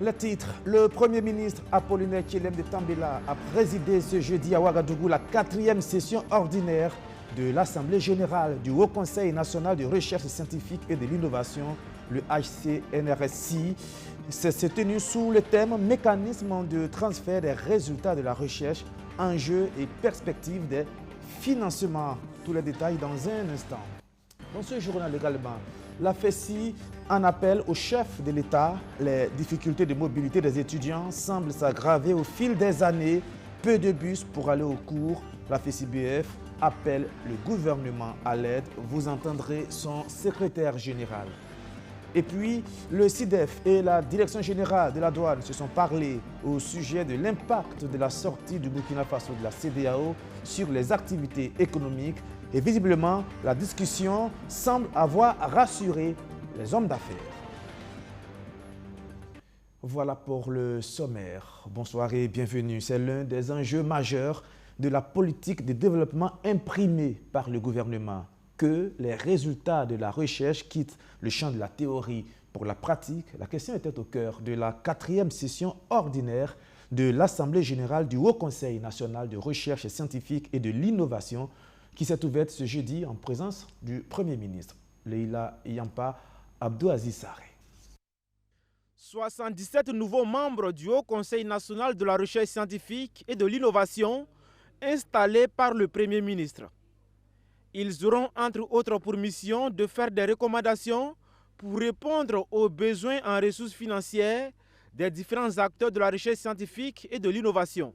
Le titre, le Premier ministre Apollinaire Kyelem de Tambela a présidé ce jeudi à Ouagadougou la 4e session ordinaire de l'Assemblée générale du Haut Conseil national de recherche scientifique et de l'innovation, le HCNRSI. C'est tenu sous le thème « Mécanisme de transfert des résultats de la recherche, enjeux et perspectives des financements ». Tous les détails dans un instant. Dans ce journal également, la FESI en appelle au chef de l'État. Les difficultés de mobilité des étudiants semblent s'aggraver au fil des années. Peu de bus pour aller au cours. La FESI-BF appelle le gouvernement à l'aide. Vous entendrez son secrétaire général. Et puis, le SIDEF et la Direction générale de la douane se sont parlé au sujet de l'impact de la sortie du Burkina Faso de la CEDEAO sur les activités économiques. Et visiblement, la discussion semble avoir rassuré les hommes d'affaires. Voilà pour le sommaire. Bonsoir et bienvenue. C'est l'un des enjeux majeurs de la politique de développement imprimée par le gouvernement. Que les résultats de la recherche quittent le champ de la théorie pour la pratique. La question était au cœur de la 4e session ordinaire de l'Assemblée générale du Haut Conseil national de recherche scientifique et de l'innovation qui s'est ouverte ce jeudi en présence du Premier ministre, Leila Yampa Abdou Aziz Sarré. 77 nouveaux membres du Haut Conseil national de la recherche scientifique et de l'innovation installés par le Premier ministre. Ils auront entre autres pour mission de faire des recommandations pour répondre aux besoins en ressources financières des différents acteurs de la recherche scientifique et de l'innovation.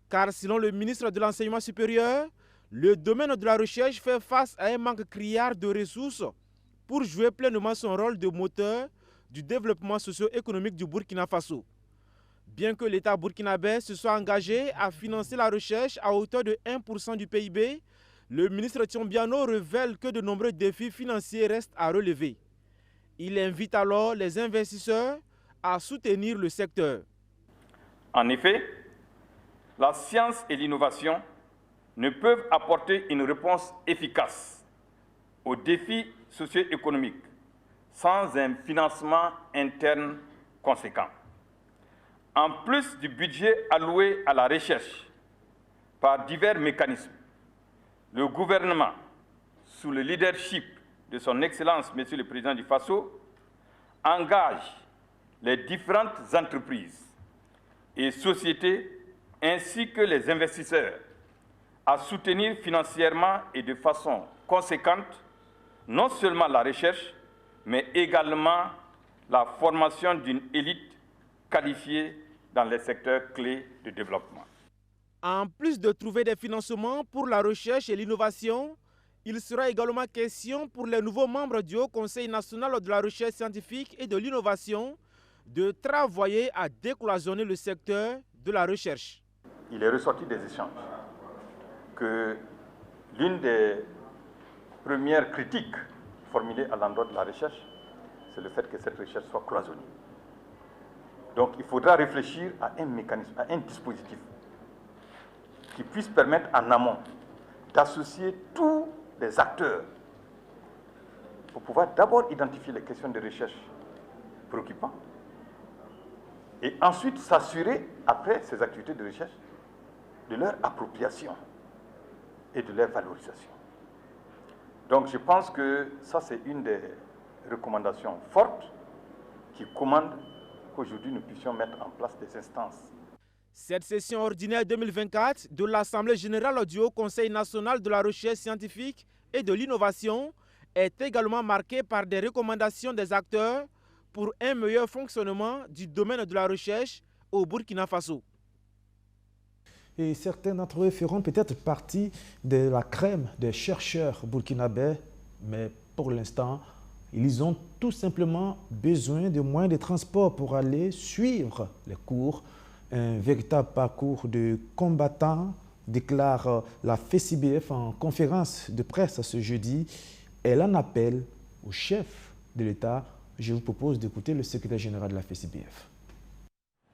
Car selon le ministre de l'Enseignement supérieur, le domaine de la recherche fait face à un manque criard de ressources pour jouer pleinement son rôle de moteur du développement socio-économique du Burkina Faso. Bien que l'État burkinabé se soit engagé à financer la recherche à hauteur de 1% du PIB, le ministre Tiombiano révèle que de nombreux défis financiers restent à relever. Il invite alors les investisseurs à soutenir le secteur. En effet, la science et l'innovation ne peuvent apporter une réponse efficace aux défis socio-économiques sans un financement interne conséquent. En plus du budget alloué à la recherche par divers mécanismes, le gouvernement, sous le leadership de son Excellence, Monsieur le Président du Faso, engage les différentes entreprises et sociétés ainsi que les investisseurs à soutenir financièrement et de façon conséquente non seulement la recherche, mais également la formation d'une élite qualifiée dans les secteurs clés de développement. En plus de trouver des financements pour la recherche et l'innovation, il sera également question pour les nouveaux membres du Haut Conseil national de la recherche scientifique et de l'innovation de travailler à décloisonner le secteur de la recherche. Il est ressorti des échanges que l'une des premières critiques formulées à l'endroit de la recherche, c'est le fait que cette recherche soit cloisonnée. Donc il faudra réfléchir à un mécanisme, à un dispositif qui puisse permettre en amont d'associer tous les acteurs pour pouvoir d'abord identifier les questions de recherche préoccupantes et ensuite s'assurer, après ces activités de recherche, de leur appropriation et de leur valorisation. Donc je pense que ça, c'est une des recommandations fortes qui commande qu'aujourd'hui nous puissions mettre en place des instances. Cette session ordinaire 2024 de l'Assemblée générale du Haut Conseil national de la recherche scientifique et de l'innovation est également marquée par des recommandations des acteurs pour un meilleur fonctionnement du domaine de la recherche au Burkina Faso. Et certains d'entre eux feront peut-être partie de la crème des chercheurs burkinabés, mais pour l'instant, ils ont tout simplement besoin de moyens de transport pour aller suivre les cours. Un véritable parcours de combattants, déclare la FESI-BF en conférence de presse ce jeudi. Elle en appelle au chef de l'État. Je vous propose d'écouter le secrétaire général de la FESI-BF.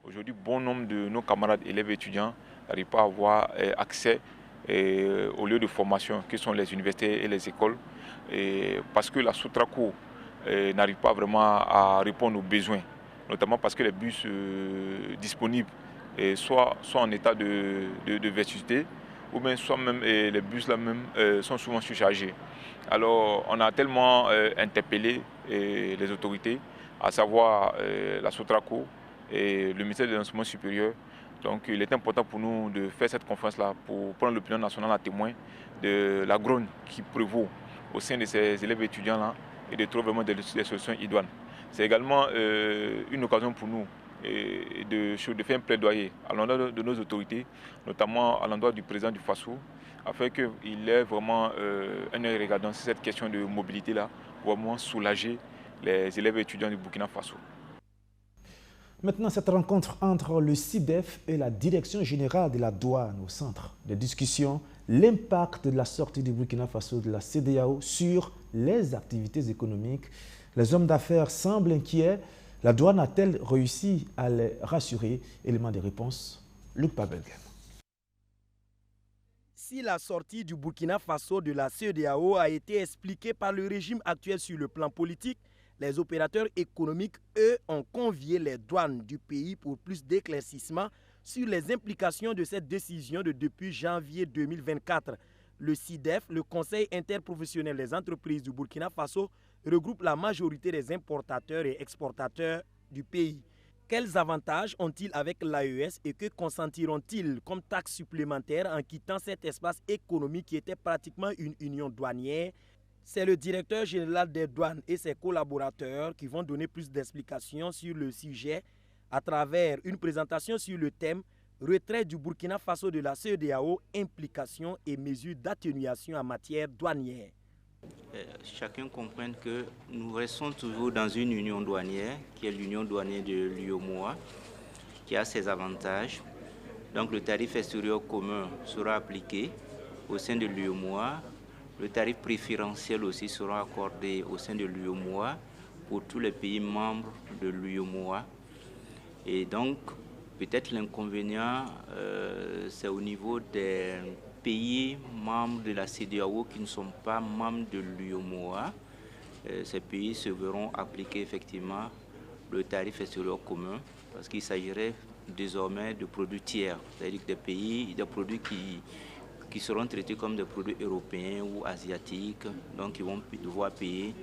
Aujourd'hui, bon nombre de nos camarades élèves et étudiants n'arrivent pas à avoir accès aux lieux de formation qui sont les universités et les écoles parce que la Soutraco n'arrive pas vraiment à répondre aux besoins notamment parce que les bus disponibles soit en état de vétusté, ou bien soit même les bus là même sont souvent surchargés. Alors on a tellement interpellé les autorités, à savoir la Sotraco et le ministère de l'Enseignement supérieur. Donc il est important pour nous de faire cette conférence-là pour prendre l'opinion nationale à témoin de la grogne qui prévaut au sein de ces élèves étudiants-là et de trouver vraiment des solutions idoines. C'est également une occasion pour nous de faire un plaidoyer à l'endroit de nos autorités, notamment à l'endroit du président du FASO, afin qu'il ait vraiment un œil regardant sur cette question de mobilité-là, pour vraiment soulager les élèves étudiants du Burkina Faso. Maintenant, cette rencontre entre le CIDEF et la Direction générale de la douane au centre de discussion, l'impact de la sortie du Burkina Faso de la CEDEAO sur les activités économiques. Les hommes d'affaires semblent inquiets. La douane a-t-elle réussi à les rassurer? Élément de réponse, Luc Pabelgen. Si la sortie du Burkina Faso de la CEDEAO a été expliquée par le régime actuel sur le plan politique, les opérateurs économiques, eux, ont convié les douanes du pays pour plus d'éclaircissements sur les implications de cette décision depuis janvier 2024. Le CIDEF, le Conseil interprofessionnel des entreprises du Burkina Faso, regroupe la majorité des importateurs et exportateurs du pays. Quels avantages ont-ils avec l'AES et que consentiront-ils comme taxes supplémentaires en quittant cet espace économique qui était pratiquement une union douanière? C'est le directeur général des douanes et ses collaborateurs qui vont donner plus d'explications sur le sujet à travers une présentation sur le thème « Retrait du Burkina Faso de la CEDEAO, implications et mesures d'atténuation en matière douanière ». Chacun comprenne que nous restons toujours dans une union douanière, qui est l'union douanière de l'UEMOA, qui a ses avantages. Donc le tarif extérieur commun sera appliqué au sein de l'UEMOA. Le tarif préférentiel aussi sera accordé au sein de l'UEMOA pour tous les pays membres de l'UEMOA. Et donc, peut-être l'inconvénient, c'est au niveau des pays membres de la CEDEAO qui ne sont pas membres de l'UEMOA. Ces pays se verront appliquer effectivement le tarif extérieur commun parce qu'il s'agirait désormais de produits tiers, c'est-à-dire des produits qui seront traités comme des produits européens ou asiatiques, donc ils vont devoir payer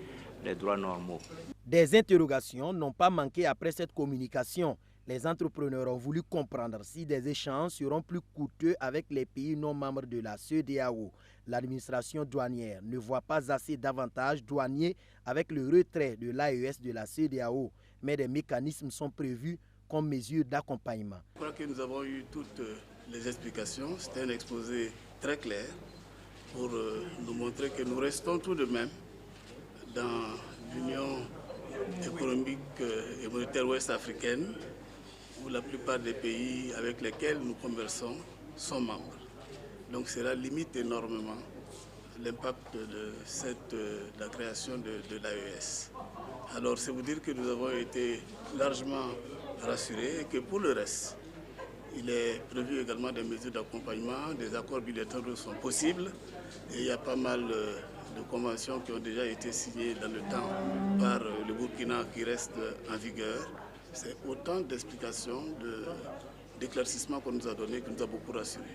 les droits normaux. Des interrogations n'ont pas manqué après cette communication. Les entrepreneurs ont voulu comprendre si des échanges seront plus coûteux avec les pays non membres de la CEDEAO. L'administration douanière ne voit pas assez d'avantages douaniers avec le retrait de l'AES de la CEDEAO, mais des mécanismes sont prévus comme mesure d'accompagnement. Je crois que nous avons eu toutes les explications. C'était un exposé très clair pour nous montrer que nous restons tout de même dans l'Union économique et monétaire ouest-africaine, où la plupart des pays avec lesquels nous conversons sont membres. Donc cela limite énormément l'impact de la création de l'AES. Alors c'est vous dire que nous avons été largement rassurés et que pour le reste, il est prévu également des mesures d'accompagnement, des accords bilatéraux sont possibles et il y a pas mal de conventions qui ont déjà été signées dans le temps par le Burkina qui restent en vigueur. C'est autant d'explications, d'éclaircissements qu'on nous a donnés, qui nous a beaucoup rassurés.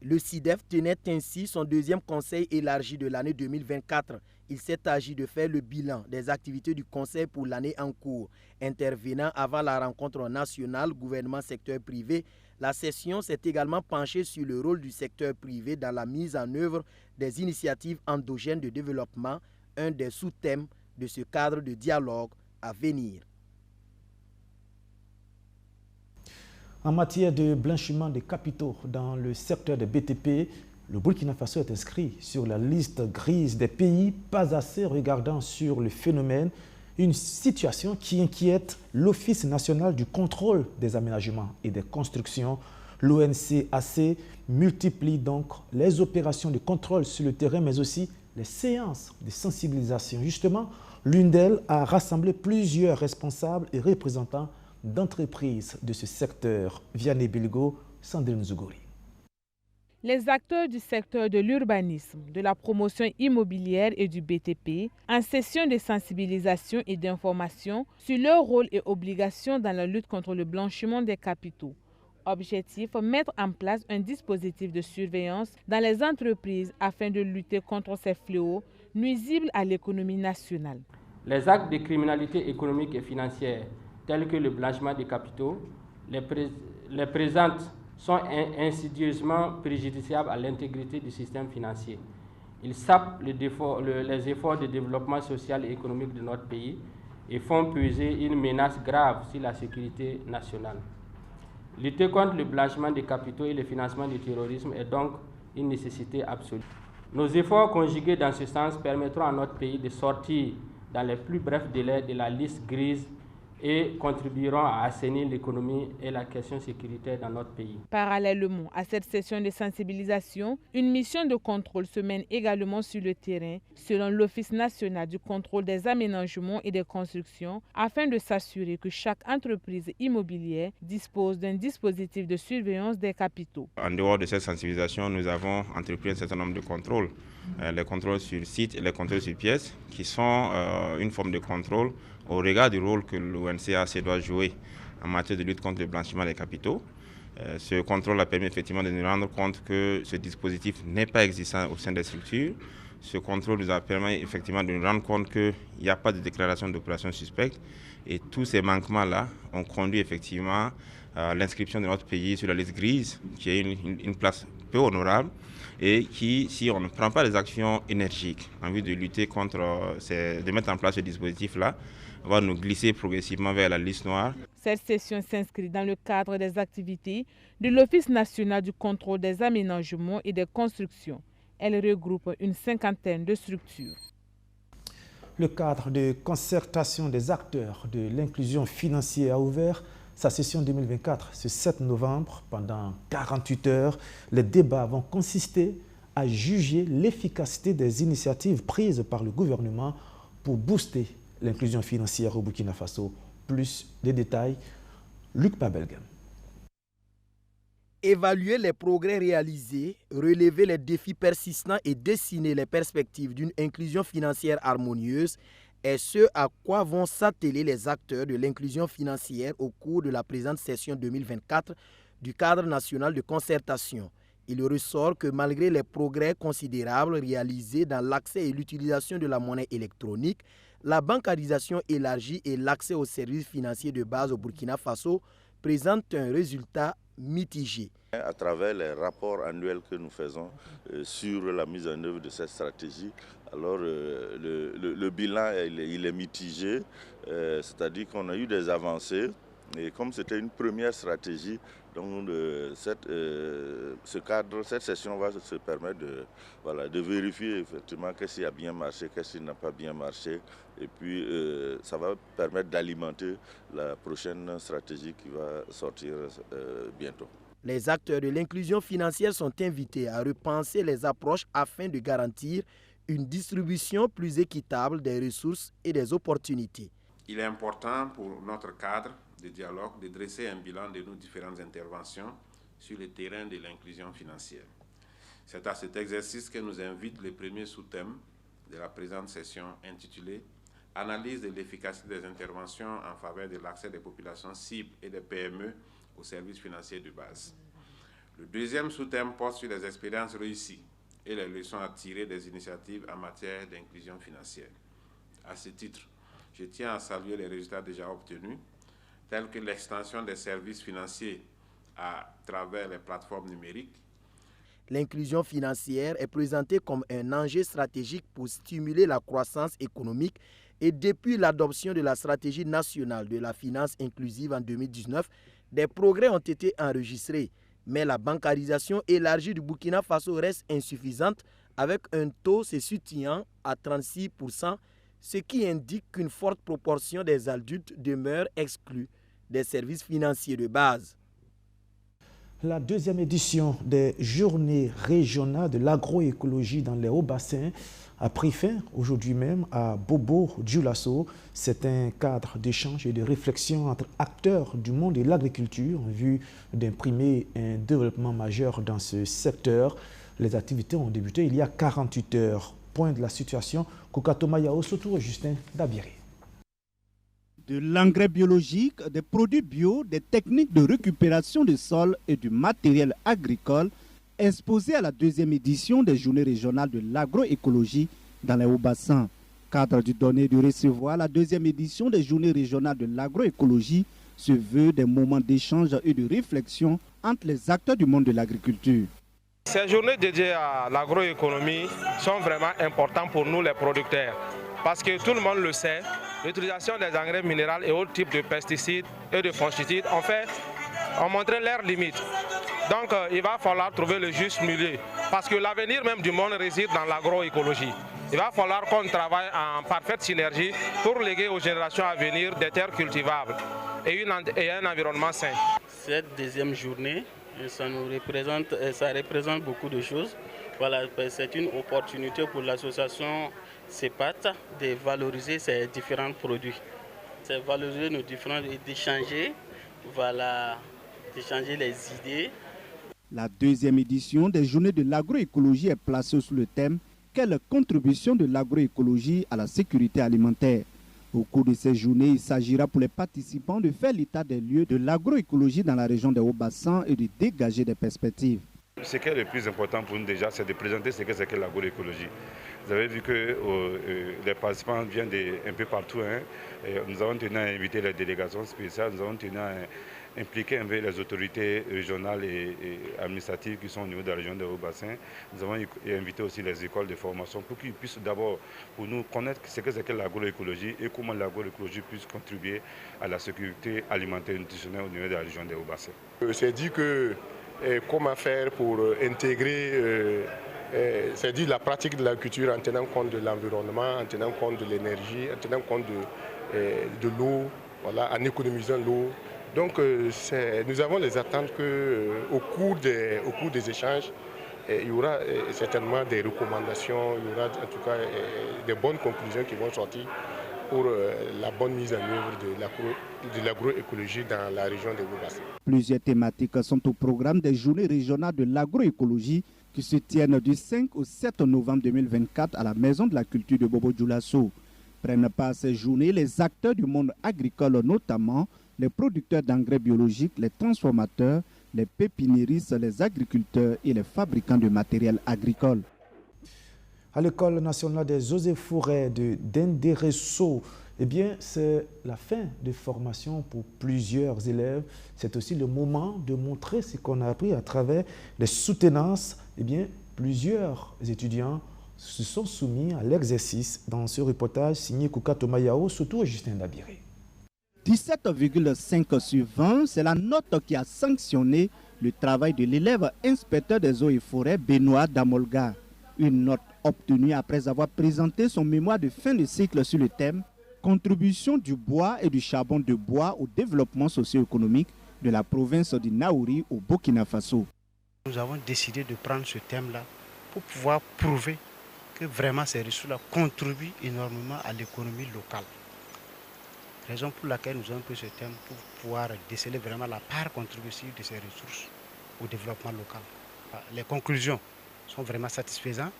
Le CIDEF tenait ainsi son deuxième conseil élargi de l'année 2024. Il s'est agi de faire le bilan des activités du conseil pour l'année en cours. Intervenant avant la rencontre nationale gouvernement-secteur privé, la session s'est également penchée sur le rôle du secteur privé dans la mise en œuvre des initiatives endogènes de développement, un des sous-thèmes de ce cadre de dialogue à venir. En matière de blanchiment des capitaux dans le secteur des BTP, le Burkina Faso est inscrit sur la liste grise des pays pas assez regardants sur le phénomène, une situation qui inquiète l'Office national du contrôle des aménagements et des constructions. L'ONCAC multiplie donc les opérations de contrôle sur le terrain, mais aussi les séances de sensibilisation. Justement, l'une d'elles a rassemblé plusieurs responsables et représentants d'entreprises de ce secteur. Vianney Bilgo, Sandrine Zougouri. Les acteurs du secteur de l'urbanisme, de la promotion immobilière et du BTP, en session de sensibilisation et d'information sur leur rôle et obligations dans la lutte contre le blanchiment des capitaux. Objectif, mettre en place un dispositif de surveillance dans les entreprises afin de lutter contre ces fléaux nuisibles à l'économie nationale. Les actes de criminalité économique et financière, tels que le blanchiment des capitaux, les présentent sont insidieusement préjudiciables à l'intégrité du système financier. Ils sapent les efforts de développement social et économique de notre pays et font peser une menace grave sur la sécurité nationale. Lutter contre le blanchiment des capitaux et le financement du terrorisme est donc une nécessité absolue. Nos efforts conjugués dans ce sens permettront à notre pays de sortir dans les plus brefs délais de la liste grise et contribueront à assainir l'économie et la question sécuritaire dans notre pays. Parallèlement à cette session de sensibilisation, une mission de contrôle se mène également sur le terrain, selon l'Office national du contrôle des aménagements et des constructions, afin de s'assurer que chaque entreprise immobilière dispose d'un dispositif de surveillance des capitaux. En dehors de cette sensibilisation, nous avons entrepris un certain nombre de contrôles. Les contrôles sur site et les contrôles sur pièces, qui sont une forme de contrôle au regard du rôle que l'ONCAC doit jouer en matière de lutte contre le blanchiment des capitaux. Ce contrôle a permis effectivement de nous rendre compte que ce dispositif n'est pas existant au sein des structures. Ce contrôle nous a permis effectivement de nous rendre compte qu'il n'y a pas de déclaration d'opération suspecte et tous ces manquements-là ont conduit effectivement à l'inscription de notre pays sur la liste grise, qui est une place peu honorable et qui, si on ne prend pas des actions énergiques en vue de lutter contre, de mettre en place ce dispositif-là, va nous glisser progressivement vers la liste noire. Cette session s'inscrit dans le cadre des activités de l'Office national du contrôle des aménagements et des constructions. Elle regroupe une cinquantaine de structures. Le cadre de concertation des acteurs de l'inclusion financière a ouvert sa session 2024 ce 7 novembre. Pendant 48 heures, les débats vont consister à juger l'efficacité des initiatives prises par le gouvernement pour booster l'inclusion financière au Burkina Faso. Plus de détails, Luc Pabelgam. Évaluer les progrès réalisés, relever les défis persistants et dessiner les perspectives d'une inclusion financière harmonieuse est ce à quoi vont s'atteler les acteurs de l'inclusion financière au cours de la présente session 2024 du cadre national de concertation. Il ressort que malgré les progrès considérables réalisés dans l'accès et l'utilisation de la monnaie électronique, la bancarisation élargie et l'accès aux services financiers de base au Burkina Faso présentent un résultat mitigé. À travers les rapports annuels que nous faisons sur la mise en œuvre de cette stratégie, alors le bilan il est mitigé, c'est-à-dire qu'on a eu des avancées et comme c'était une première stratégie, donc ce cadre, cette session va se permettre de vérifier effectivement qu'est-ce qui a bien marché, qu'est-ce qui n'a pas bien marché. Et puis ça va permettre d'alimenter la prochaine stratégie qui va sortir bientôt. Les acteurs de l'inclusion financière sont invités à repenser les approches afin de garantir une distribution plus équitable des ressources et des opportunités. Il est important pour notre cadre de dialogue de dresser un bilan de nos différentes interventions sur le terrain de l'inclusion financière. C'est à cet exercice que nous invite le premier sous-thème de la présente session intitulé « Analyse de l'efficacité des interventions en faveur de l'accès des populations cibles et des PME aux services financiers de base ». Le deuxième sous-thème porte sur les expériences réussies et les leçons à tirer des initiatives en matière d'inclusion financière. À ce titre, je tiens à saluer les résultats déjà obtenus, tels que l'extension des services financiers à travers les plateformes numériques. L'inclusion financière est présentée comme un enjeu stratégique pour stimuler la croissance économique et depuis l'adoption de la stratégie nationale de la finance inclusive en 2019, des progrès ont été enregistrés. Mais la bancarisation élargie du Burkina Faso reste insuffisante avec un taux se situant à 36%, ce qui indique qu'une forte proportion des adultes demeure exclus des services financiers de base. La deuxième édition des journées régionales de l'agroécologie dans les Hauts-Bassins a pris fin aujourd'hui même à Bobo-Dioulasso. C'est un cadre d'échange et de réflexion entre acteurs du monde de l'agriculture en vue d'imprimer un développement majeur dans ce secteur. Les activités ont débuté il y a 48 heures. Point de la situation, Kokato Mayao, Sotour et Justin Dabiré. De l'engrais biologique, des produits bio, des techniques de récupération des sols et du matériel agricole exposés à la deuxième édition des journées régionales de l'agroécologie dans les Hauts-Bassins. Cadre du donner et du recevoir, la deuxième édition des journées régionales de l'agroécologie se veut des moments d'échange et de réflexion entre les acteurs du monde de l'agriculture. Ces journées dédiées à l'agroéconomie sont vraiment importantes pour nous les producteurs parce que tout le monde le sait, l'utilisation des engrais minéraux et autres types de pesticides et de fongicides ont montré leurs limites. Donc il va falloir trouver le juste milieu parce que l'avenir même du monde réside dans l'agroécologie. Il va falloir qu'on travaille en parfaite synergie pour léguer aux générations à venir des terres cultivables et un environnement sain. Cette deuxième journée, ça représente beaucoup de choses. Voilà, c'est une opportunité pour l'association CEPAT de valoriser ses différents produits. C'est valoriser nos différents et d'échanger, voilà, d'échanger les idées. La deuxième édition des journées de l'agroécologie est placée sous le thème « Quelle contribution de l'agroécologie à la sécurité alimentaire ?» Au cours de ces journées, il s'agira pour les participants de faire l'état des lieux de l'agroécologie dans la région des Hauts-Bassins et de dégager des perspectives. Ce qui est le plus important pour nous déjà, c'est de présenter ce que c'est que l'agroécologie. Vous avez vu que les participants viennent un peu partout. Nous avons tenu à inviter les délégations spéciales, nous avons tenu à impliquer un peu les autorités régionales et administratives qui sont au niveau de la région des Hauts-Bassins. Nous avons invité aussi les écoles de formation pour qu'ils puissent d'abord pour nous connaître ce que c'est que l'agroécologie et comment l'agroécologie puisse contribuer à la sécurité alimentaire et nutritionnelle au niveau de la région des Hauts-Bassins. C'est dit que comment faire pour intégrer c'est dit la pratique de l'agriculture en tenant compte de l'environnement, en tenant compte de l'énergie, en tenant compte de l'eau, voilà, en économisant l'eau. Donc nous avons les attentes qu'au cours des échanges, il y aura certainement des recommandations, il y aura en tout cas des bonnes conclusions qui vont sortir pour la bonne mise en œuvre de l'agroécologie dans la région des Hauts-Bassins. Plusieurs thématiques sont au programme des journées régionales de l'agroécologie qui se tiennent du 5 au 7 novembre 2024 à la Maison de la Culture de Bobo-Dioulasso. Prennent part à ces journées les acteurs du monde agricole, notamment les producteurs d'engrais biologiques, les transformateurs, les pépiniéristes, les agriculteurs et les fabricants de matériel agricole. À l'École nationale des eaux et forêts de Denderesso, eh bien, c'est la fin de formation pour plusieurs élèves. C'est aussi le moment de montrer ce qu'on a appris à travers les soutenances. Eh bien, plusieurs étudiants se sont soumis à l'exercice dans ce reportage signé Kokato Mayao, surtout Justin Dabiré. 17,5 sur 20, c'est la note qui a sanctionné le travail de l'élève inspecteur des eaux et forêts Benoît Damolga. Une note obtenue après avoir présenté son mémoire de fin de cycle sur le thème « Contribution du bois et du charbon de bois au développement socio-économique de la province du Naouri au Burkina Faso ». Nous avons décidé de prendre ce thème-là pour pouvoir prouver que vraiment ces ressources-là contribuent énormément à l'économie locale. Raison pour laquelle nous avons pris ce thème pour pouvoir déceler vraiment la part contributive de ces ressources au développement local. Les conclusions sont vraiment satisfaisantes.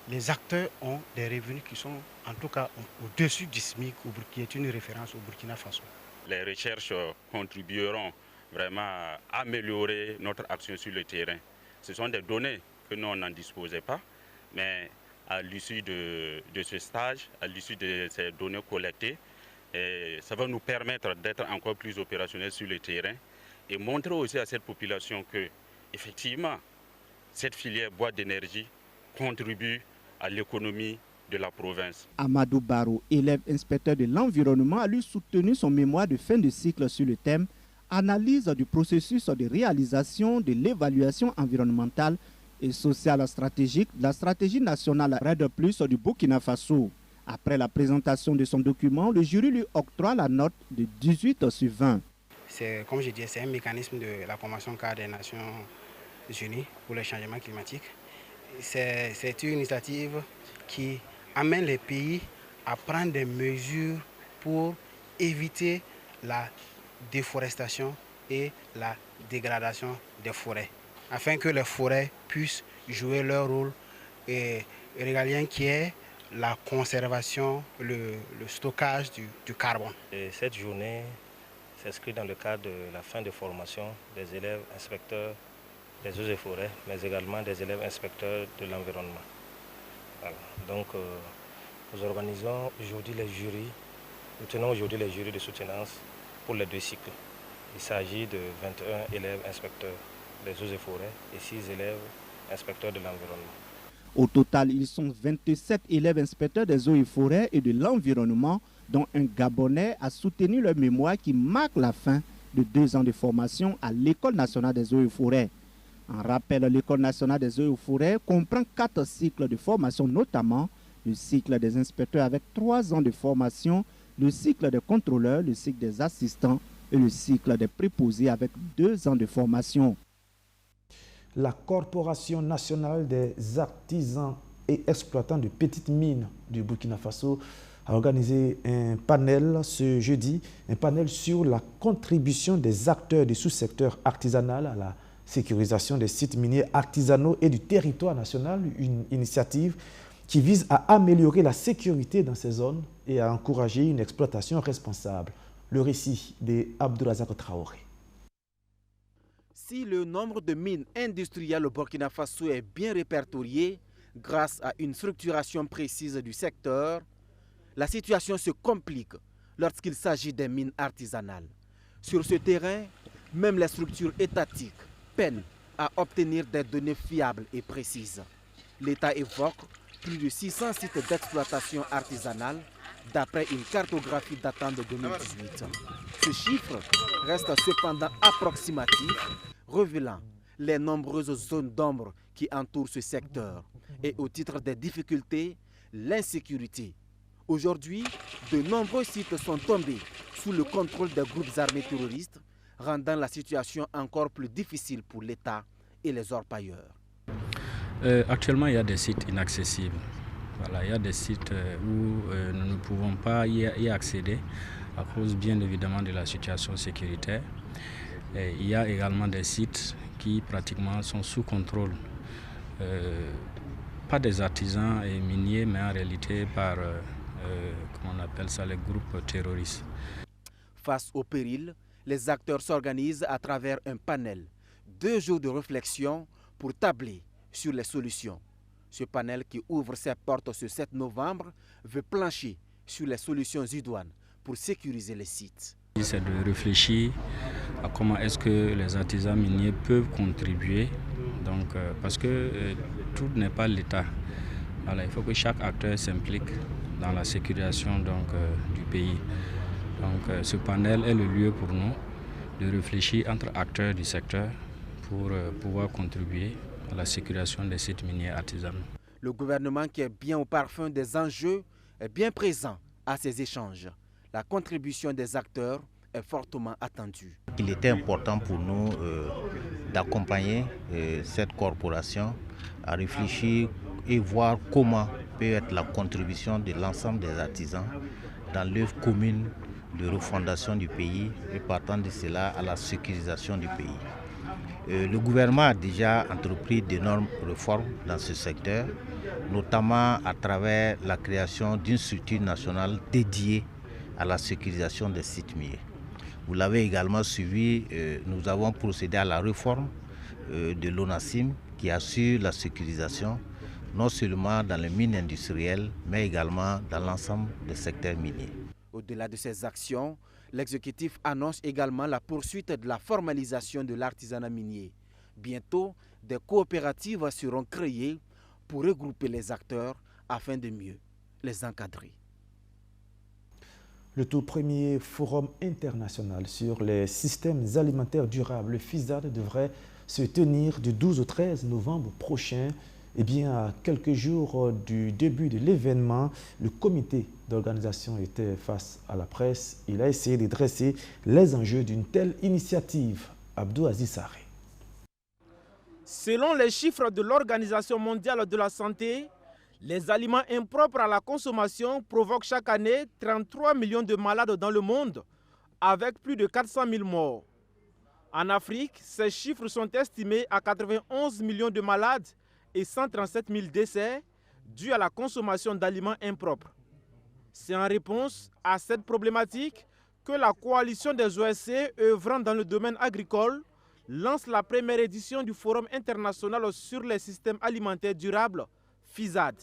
Les acteurs ont des revenus qui sont en tout cas au-dessus du SMIC, qui est une référence au Burkina Faso. Les recherches contribueront vraiment à améliorer notre action sur le terrain. Ce sont des données que nous n'en disposait pas, mais à l'issue de ce stage, à l'issue de ces données collectées, ça va nous permettre d'être encore plus opérationnels sur le terrain et montrer aussi à cette population que, effectivement, cette filière bois d'énergie contribue à l'économie de la province. Amadou Barou, élève inspecteur de l'environnement, a lui soutenu son mémoire de fin de cycle sur le thème « Analyse du processus de réalisation de l'évaluation environnementale et sociale stratégique de la stratégie nationale RED+ du Burkina Faso ». Après la présentation de son document, le jury lui octroie la note de 18 sur 20. comme je disais, c'est un mécanisme de la Convention cadre des Nations Unies pour le changement climatique. C'est une initiative qui amène les pays à prendre des mesures pour éviter la déforestation et la dégradation des forêts, afin que les forêts puissent jouer leur rôle régalien qui est la conservation, le stockage du carbone. Et cette journée s'inscrit dans le cadre de la fin de formation des élèves inspecteurs des eaux et forêts, mais également des élèves inspecteurs de l'environnement. Voilà. Donc nous organisons aujourd'hui les jurys, nous tenons aujourd'hui les jurys de soutenance pour les 2 cycles. Il s'agit de 21 élèves inspecteurs des eaux et forêts et 6 élèves inspecteurs de l'environnement. Au total, ils sont 27 élèves inspecteurs des eaux et forêts et de l'environnement, dont un Gabonais a soutenu leur mémoire qui marque la fin de 2 ans de formation à l'École nationale des eaux et forêts. En rappel, l'École nationale des eaux et forêts comprend 4 cycles de formation, notamment le cycle des inspecteurs avec 3 ans de formation, le cycle des contrôleurs, le cycle des assistants et le cycle des préposés avec 2 ans de formation. La Corporation nationale des artisans et exploitants de petites mines du Burkina Faso a organisé un panel ce jeudi, un panel sur la contribution des acteurs du sous-secteur artisanal à la sécurisation des sites miniers artisanaux et du territoire national, une initiative qui vise à améliorer la sécurité dans ces zones et à encourager une exploitation responsable. Le récit d'Abdourazak Traoré. Si le nombre de mines industrielles au Burkina Faso est bien répertorié grâce à une structuration précise du secteur, la situation se complique lorsqu'il s'agit des mines artisanales. Sur ce terrain, même les structures étatiques peinent à obtenir des données fiables et précises. L'État évoque plus de 600 sites d'exploitation artisanale d'après une cartographie datant de 2018. Ce chiffre reste cependant approximatif, révélant les nombreuses zones d'ombre qui entourent ce secteur et au titre des difficultés, l'insécurité. Aujourd'hui, de nombreux sites sont tombés sous le contrôle des groupes armés terroristes, rendant la situation encore plus difficile pour l'État et les orpailleurs. Actuellement, il y a des sites inaccessibles. Voilà, il y a des sites où nous ne pouvons pas y accéder à cause bien évidemment de la situation sécuritaire. Et il y a également des sites qui pratiquement sont sous contrôle, pas des artisans et miniers, mais en réalité par, comment on appelle ça, les groupes terroristes. Face au péril, les acteurs s'organisent à travers un panel, 2 jours de réflexion pour tabler sur les solutions. Ce panel qui ouvre ses portes ce 7 novembre veut plancher sur les solutions idoines pour sécuriser les sites. C'est de réfléchir à comment est-ce que les artisans miniers peuvent contribuer, donc, parce que tout n'est pas l'État. Voilà, il faut que chaque acteur s'implique dans la sécurisation du pays. Donc ce panel est le lieu pour nous de réfléchir entre acteurs du secteur pour pouvoir contribuer à la sécurisation des sites miniers artisanaux. Le gouvernement qui est bien au parfum des enjeux est bien présent à ces échanges. La contribution des acteurs est fortement attendue. Il était important pour nous d'accompagner cette corporation à réfléchir et voir comment peut être la contribution de l'ensemble des artisans dans l'œuvre commune de refondation du pays et partant de cela à la sécurisation du pays. Le gouvernement a déjà entrepris d'énormes réformes dans ce secteur, notamment à travers la création d'une structure nationale dédiée à la sécurisation des sites miniers. Vous l'avez également suivi, nous avons procédé à la réforme de l'ONACIM qui assure la sécurisation non seulement dans les mines industrielles, mais également dans l'ensemble des secteurs miniers. Au-delà de ces actions, l'exécutif annonce également la poursuite de la formalisation de l'artisanat minier. Bientôt, des coopératives seront créées pour regrouper les acteurs afin de mieux les encadrer. Le tout premier forum international sur les systèmes alimentaires durables, le FISAD, devrait se tenir du 12 au 13 novembre prochain Eh bien, à quelques jours du début de l'événement, le comité d'organisation était face à la presse. Il a essayé de dresser les enjeux d'une telle initiative. Abdou Aziz Saré. Selon les chiffres de l'Organisation mondiale de la santé, les aliments impropres à la consommation provoquent chaque année 33 millions de malades dans le monde, avec plus de 400 000 morts. En Afrique, ces chiffres sont estimés à 91 millions de malades et 137 000 décès dus à la consommation d'aliments impropres. C'est en réponse à cette problématique que la coalition des OSC œuvrant dans le domaine agricole lance la première édition du Forum international sur les systèmes alimentaires durables, FISAD.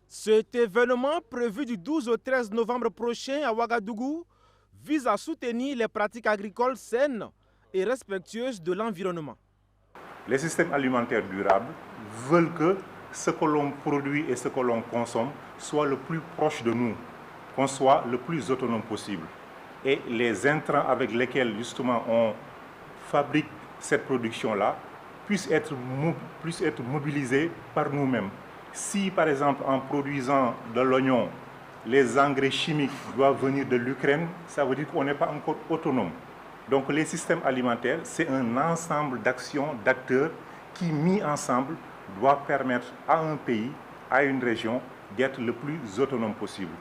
Cet événement, prévu du 12 au 13 novembre prochain à Ouagadougou, vise à soutenir les pratiques agricoles saines et respectueuses de l'environnement. Les systèmes alimentaires durables veulent que ce que l'on produit et ce que l'on consomme soit le plus proche de nous, qu'on soit le plus autonome possible. Et les intrants avec lesquels justement on fabrique cette production-là puissent être mobilisés par nous-mêmes. Si par exemple en produisant de l'oignon, les engrais chimiques doivent venir de l'Ukraine, ça veut dire qu'on n'est pas encore autonome. Donc les systèmes alimentaires, c'est un ensemble d'actions, d'acteurs qui, mis ensemble, doivent permettre à un pays, à une région, d'être le plus autonome possible.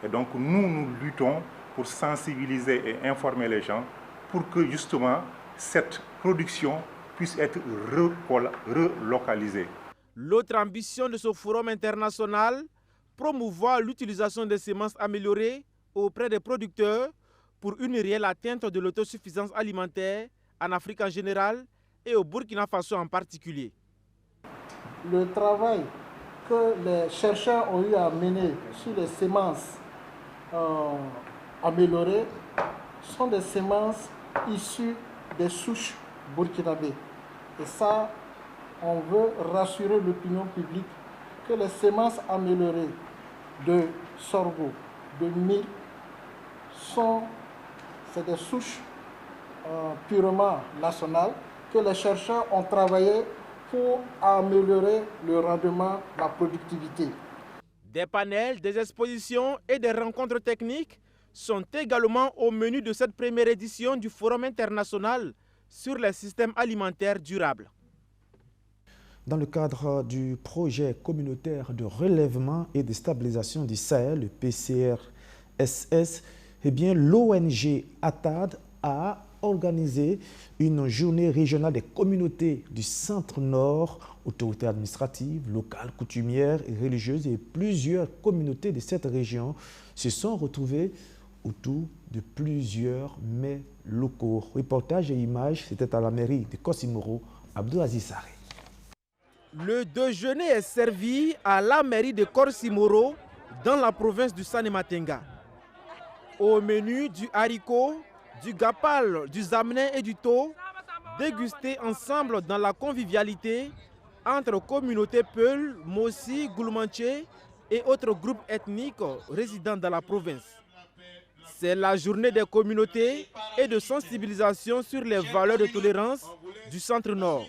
Et donc nous luttons pour sensibiliser et informer les gens pour que justement cette production puisse être relocalisée. L'autre ambition de ce forum international, promouvoir l'utilisation des semences améliorées auprès des producteurs pour une réelle atteinte de l'autosuffisance alimentaire en Afrique en général et au Burkina Faso en particulier. Le travail que les chercheurs ont eu à mener sur les semences améliorées sont des semences issues des souches burkinabées. Et ça, on veut rassurer l'opinion publique que les semences améliorées de sorgho, de mil, c'est des souches purement nationales que les chercheurs ont travaillé pour améliorer le rendement, la productivité. Des panels, des expositions et des rencontres techniques sont également au menu de cette première édition du Forum international sur les systèmes alimentaires durables. Dans le cadre du projet communautaire de relèvement et de stabilisation du Sahel, le PCRSS, eh bien, l'ONG ATAD a organisé une journée régionale des communautés du Centre-Nord, autorités administratives, locales, coutumières et religieuses, et plusieurs communautés de cette région se sont retrouvées autour de plusieurs mets locaux. Reportage et images, c'était à la mairie de Kossimoro, Abdou Aziz Saré. Le déjeuner est servi à la mairie de Kossimoro, dans la province du Sanématenga. Au menu, du haricot, du gapal, du zamenin et du tau, dégustés ensemble dans la convivialité entre communautés Peul, Mossi, Goulmanché et autres groupes ethniques résidant dans la province. C'est la journée des communautés et de sensibilisation sur les valeurs de tolérance du Centre-Nord.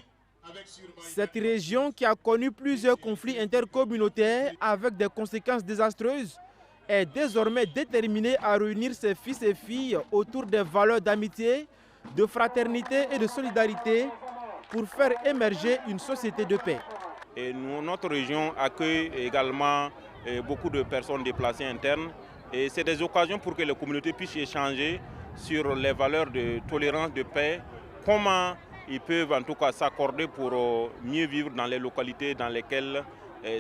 Cette région qui a connu plusieurs conflits intercommunautaires avec des conséquences désastreuses est désormais déterminée à réunir ses fils et filles autour des valeurs d'amitié, de fraternité et de solidarité pour faire émerger une société de paix. Et notre région accueille également beaucoup de personnes déplacées internes. Et c'est des occasions pour que les communautés puissent échanger sur les valeurs de tolérance, de paix, comment ils peuvent en tout cas s'accorder pour mieux vivre dans les localités dans lesquelles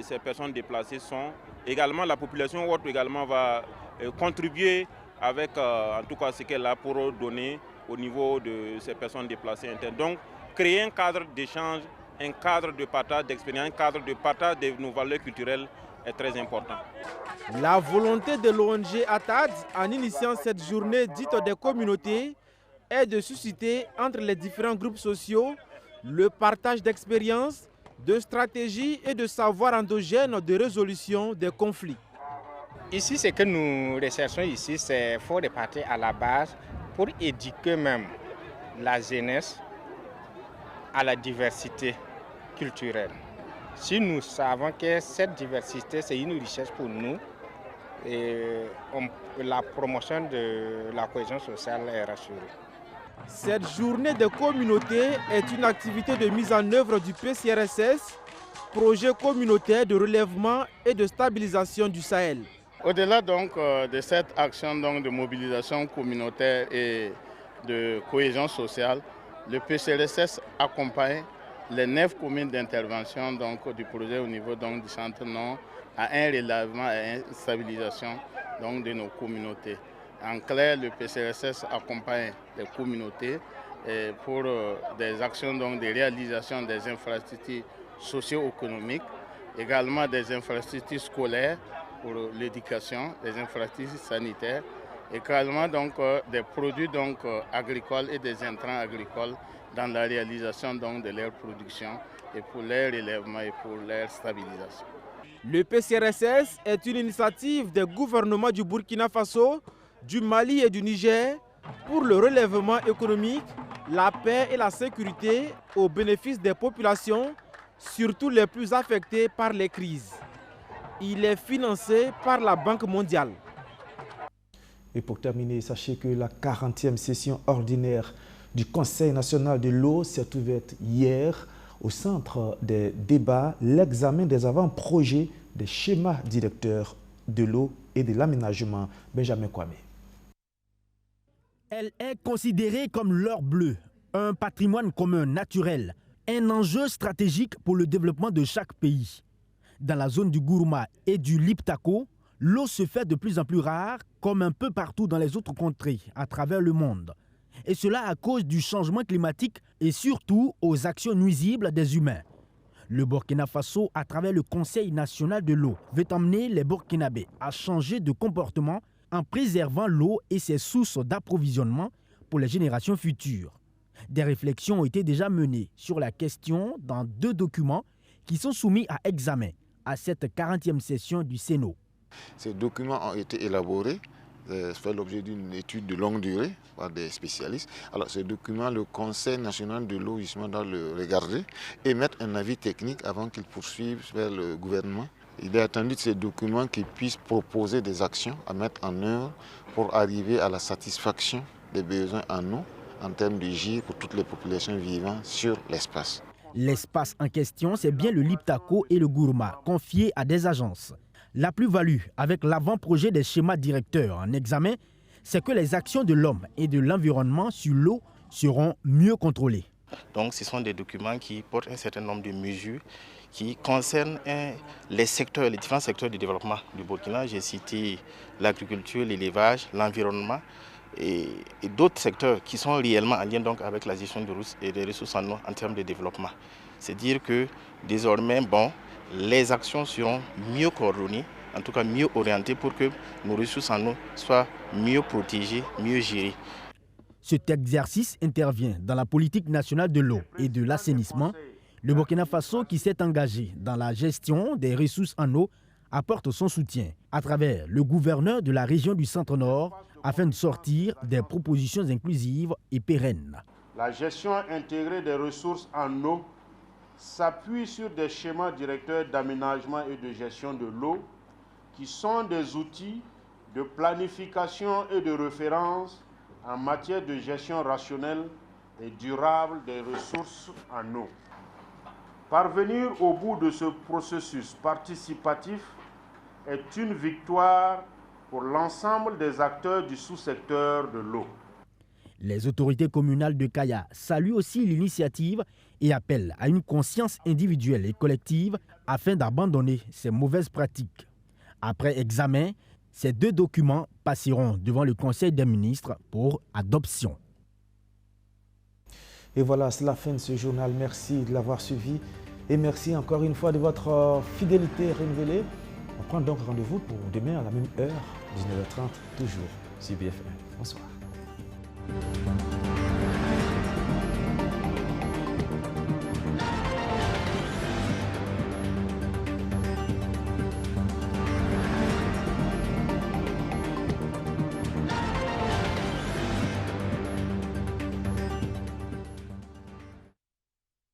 ces personnes déplacées sont. Également, la population haute également va contribuer avec en tout cas ce qu'elle a pour donner au niveau de ces personnes déplacées internes. Donc, créer un cadre d'échange, un cadre de partage d'expérience, un cadre de partage de nos valeurs culturelles est très important. La volonté de l'ONG ATAD en initiant cette journée dite des communautés est de susciter entre les différents groupes sociaux le partage d'expériences, de stratégies et de savoirs endogènes de résolution des conflits. Ici, ce que nous recherchons ici, c'est faut repartir à la base pour éduquer même la jeunesse à la diversité culturelle. Si nous savons que cette diversité, c'est une richesse pour nous, et la promotion de la cohésion sociale est rassurée. Cette journée de communauté est une activité de mise en œuvre du PCRSS, projet communautaire de relèvement et de stabilisation du Sahel. Au-delà donc de cette action donc, de mobilisation communautaire et de cohésion sociale, le PCRSS accompagne les 9 communes d'intervention du projet au niveau donc, du centre Nord à un relèvement et une stabilisation donc, de nos communautés. En clair, le PCRSS accompagne les communautés pour des actions donc, de réalisation des infrastructures socio-économiques, également des infrastructures scolaires pour l'éducation, des infrastructures sanitaires, également donc, des produits donc, agricoles et des intrants agricoles dans la réalisation donc, de leur production et pour leur relèvement et pour leur stabilisation. Le PCRSS est une initiative des gouvernements du Burkina Faso, du Mali et du Niger pour le relèvement économique, la paix et la sécurité au bénéfice des populations, surtout les plus affectées par les crises. Il est financé par la Banque mondiale. Et pour terminer, sachez que la 40e session ordinaire du Conseil national de l'eau s'est ouverte hier. Au centre des débats, l'examen des avant-projets des schémas directeurs de l'eau et de l'aménagement. Benjamin Kwame. Elle est considérée comme l'or bleu, un patrimoine commun naturel, un enjeu stratégique pour le développement de chaque pays. Dans la zone du Gourma et du Liptako, l'eau se fait de plus en plus rare, comme un peu partout dans les autres contrées à travers le monde. Et cela à cause du changement climatique et surtout aux actions nuisibles des humains. Le Burkina Faso, à travers le Conseil national de l'eau, veut emmener les Burkinabés à changer de comportement en préservant l'eau et ses sources d'approvisionnement pour les générations futures. Des réflexions ont été déjà menées sur la question dans 2 documents qui sont soumis à examen à cette 40e session du Sénat. Ces documents ont été élaborés, fait l'objet d'une étude de longue durée par des spécialistes. Alors ce document, le Conseil national de l'eau justement doit le regarder et mettre un avis technique avant qu'il poursuive vers le gouvernement. Il est attendu de ces documents qu'ils puissent proposer des actions à mettre en œuvre pour arriver à la satisfaction des besoins en eau en termes de gîtes pour toutes les populations vivant sur l'espace. L'espace en question, c'est bien le Liptako et le Gourma, confiés à des agences. La plus-value avec l'avant-projet des schémas directeurs en examen, c'est que les actions de l'homme et de l'environnement sur l'eau seront mieux contrôlées. Donc ce sont des documents qui portent un certain nombre de mesures qui concernent les différents secteurs du développement du Burkina. J'ai cité l'agriculture, l'élevage, l'environnement et d'autres secteurs qui sont réellement en lien donc avec la gestion des ressources en eau en termes de développement. C'est-à-dire que désormais, les actions seront mieux coordonnées, en tout cas mieux orientées pour que nos ressources en eau soient mieux protégées, mieux gérées. Cet exercice intervient dans la politique nationale de l'eau et de l'assainissement. Le Burkina Faso, qui s'est engagé dans la gestion des ressources en eau, apporte son soutien à travers le gouverneur de la région du Centre-Nord afin de sortir des propositions inclusives et pérennes. La gestion intégrée des ressources en eau s'appuie sur des schémas directeurs d'aménagement et de gestion de l'eau qui sont des outils de planification et de référence en matière de gestion rationnelle et durable des ressources en eau. Parvenir au bout de ce processus participatif est une victoire pour l'ensemble des acteurs du sous-secteur de l'eau. Les autorités communales de Kaya saluent aussi l'initiative et appellent à une conscience individuelle et collective afin d'abandonner ces mauvaises pratiques. Après examen, ces 2 documents passeront devant le Conseil des ministres pour adoption. Et voilà, c'est la fin de ce journal. Merci de l'avoir suivi et merci encore une fois de votre fidélité renouvelée. On prend donc rendez-vous pour demain à la même heure, 19h30, toujours sur BFM. Bonsoir.